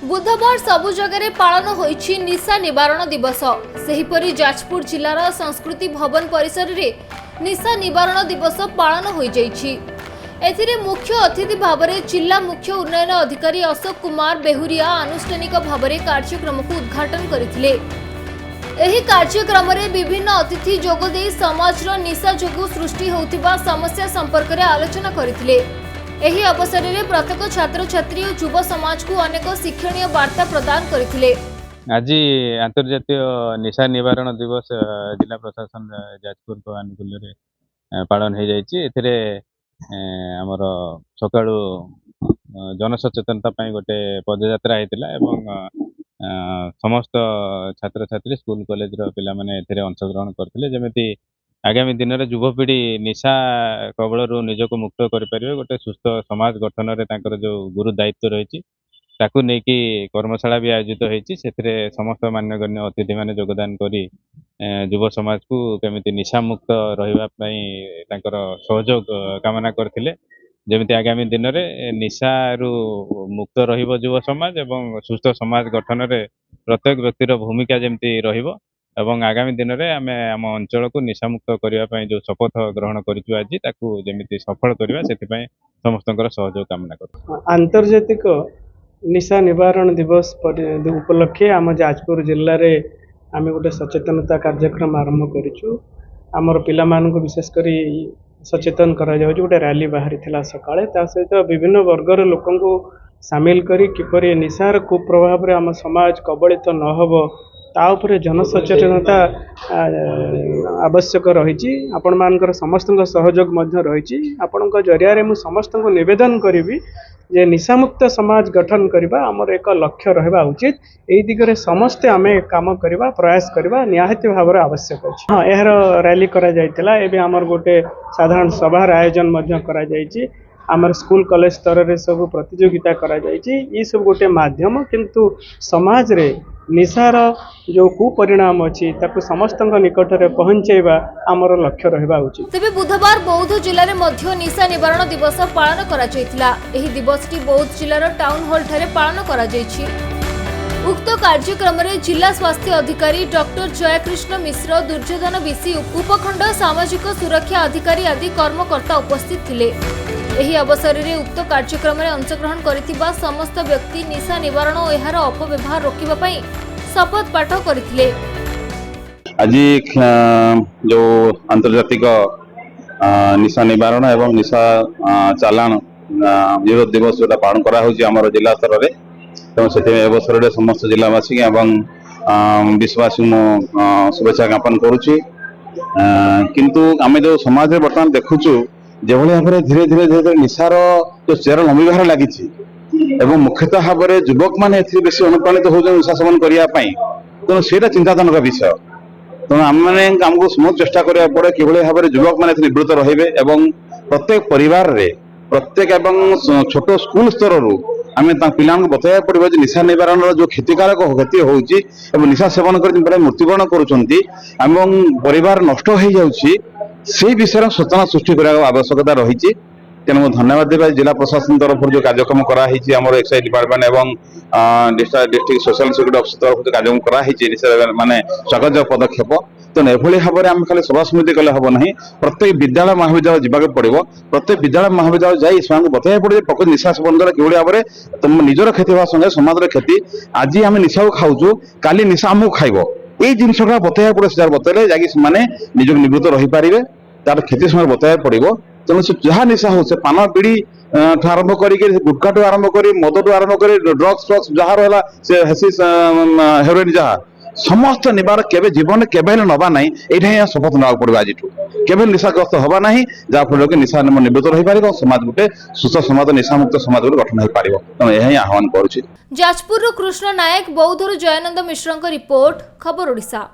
बुधवार सबु जगह पालन होइछि निशा निवारण दिवस। सेहिपरि जाजपुर जिलार संस्कृति भवन परिसर रे निशा निवारण दिवस पालन होई जाइछि। एथिरे मुख्य अतिथि भावरे जिला मुख्य उन्नयन अधिकारी अशोक कुमार बेहुरिया आनुष्ठानिक भावरे कार्यक्रम को उद्घाटन करथिले। एही कार्यक्रम रे विभिन्न अतिथि जोगदे समाजर निशा जोगु सृष्टि होतिबा समस्या संपर्क रे आलोचना करथिले। एही अवसर में प्रत्येक छात्र छात्री और युव समाज को अनेक शिक्षणीय वार्ता प्रदान करथिले। आज अंतर्जातीय निशा निवारण दिवस जिला प्रशासन जाजपुर को आनुकूल्य पालन हो जाइए। आमर सकाळु जनसचेतनता गोटे पदयात्रा होता एवं समस्त छात्र छात्री स्कूल कॉलेज पिला माने अंशग्रहण करते जमी आगामी दिन में युवपीढ़ी निशा कबल निजक मुक्त करें गोटे सुस्थ समाज गठन में जो गुरु दायित्व रही कर्मशाला भी आयोजित होती समस्त मान्यगण्य अतिथि मैंने योगदान करी युव समाज को केमिति निशा मुक्त रही सहयोग कामना करथिले। जमिति आगामी दिन में निशा मुक्त रहिबो युव समाज एवं सुस्थ समाज गठन में प्रत्येक व्यक्तिर भूमिका जमती रहिबो एवं आगामी दिन में आम आम अंचल को निशा मुक्त करने जो शपथ ग्रहण करिछु आज ताकू जमिति सफल करबा सेथिपई समस्तଙ୍କର सहयोग कामना करू। आंतर्जातिक निशा निवारण दिवस उपलक्षे आम जाजपुर जिले में आम गोटे सचेतनता कार्यक्रम आरंभ करिछु। आमर पिला मानक विशेष करी सचेतन करा जाउछ। गोटे रैली बाहरी थिला सकाळे ता सहित विभिन्न वर्गर लोकन को शामिल करी किपरि निशार कुप्रभाव रे आम समाज कबलित न होबो ता उपरे जनसचेतनता आवश्यक रही। आपण मानकर समस्त सहयोग मध्य रही। आपण जरिया रे मु समस्त को निवेदन करी जे निशामुक्त समाज गठन करबा हमर एक लक्ष्य रहबा उचित। एई दिगरे समस्त आमे काम करबा प्रयास करबा निहायत भाव आवश्यक अछि। हां एहर रैली करा जायतिला। एबे हमर गोटे साधारण सभा आयोजन मध्य करा जायछि। आमर स्कूल कॉलेज स्तर रे सब प्रतियोगिता करा जायछि। ई सब गोटे माध्यम किंतु समाज रे निशार जो कुपरिणाम अच्छी समस्त निकट में पहुंचेबा आमर लक्ष्य रहा उचित। तेबे बुधवार बौद्ध जिले में मध्य निशा निवारण दिवस पालन करा जायतिला। एही दिवसटी बौद्ध जिलार टाउन हॉल ठारे पालन करा जायछि। उक्त कार्यक्रम में जिला स्वास्थ्य अधिकारी डॉक्टर जयकृष्ण मिश्र, दुर्योधन विसी, उपखंड सामाजिक सुरक्षा अधिकारी आदि कर्मकर्ता उपस्थित थिले। एही अवसर में उक्त कार्यक्रम में अंशग्रहण करिथिबा समस्त व्यक्ति निशा निवारण और एहार अपव्यवहार रोकिबा पई शपथ पाठ करथिले। आज जो आंतर्जातिक निशा निवारण एवं निशा चालान विरोध दिवस जो पालन करा होछि हमर जिला स्तर रे तो से अवसर में समस्त जिलावासी एवं विश्वासी शुभेच्छा ज्ञापन करुच्ची। किंतु आम जो समाज में बर्तमान देखुचु जो भाव में धीरे धीरे धीरे निशार जो चेर लंबिबार लगी मुख्यतः भाव में युवक मैंने बेसी अनुप्राणित हो निशा सेवन करने तेणु से चिंताजनक विषय। तेणु आमको समस्त चेष्टा करा पड़े कि भाव में युवक मैंने निवृत्त रहे प्रत्येक परिवार रे प्रत्येक एवं छोट स्कूल स्तर आम पिला बताया पड़ो निशा निवारण जो क्षतिकारक क्षति हो निशा सेवन कर मृत्युवरण कर नष्ट हो जाउछि से विषय सूचना सृष्टि करने आवश्यकता रही। तेणु धन्यवाद देवा जिला प्रशासन तरफ जो कार्यक्रम कराई एक्साइज डिपार्टमेंट एवं डिस्ट्रिक्ट सोशल सिक्यूरिटी ऑफिस तरफ जो कार्यक्रम कराई माने स्वागत पदक्षेप। तेणु एभली भाव में आम खाली सभा समिति कले हम ना प्रत्येक विद्यालय महाविद्यालय जावाक पड़ो। प्रत्येक विद्यालय महाविद्यालय जाई से बताया पड़े प्रकृत निशा सेवन द्वारा कि भाव में तुम निजर क्षति होगा संगे समाज क्षति। आज आम निशा को खाऊँ काली निशा आमको खाइब ये जिनसा बताया पड़े से बतले जाने निजक निवृत्त रही पारे तार क्षति समय बताया पड़ो। तेणु से जहाँ निशा हो से पान पीढ़ी आरंभ कर गुटखा टू आरंभ कर मद टू आरंभ कर ड्रग्स फ्रग्स जहाँ रहा से हेरोइन जहाँ समस्त निबार केवे जीवन केवे नवा ना यहाँ शपथ ना पड़ो। आज केवे निशाग्रस्त हवा ना जहाँफल कि निशा निवृत्त रही पार समाज गोटे सुस्थ समाज निशामुक्त समाज गठन हो पार। तेणु यह आह्वान करुच्ची। जाजपुर कृष्ण नायक, बौद्धर जयानंद मिश्र रिपोर्ट, खबर ओडिशा।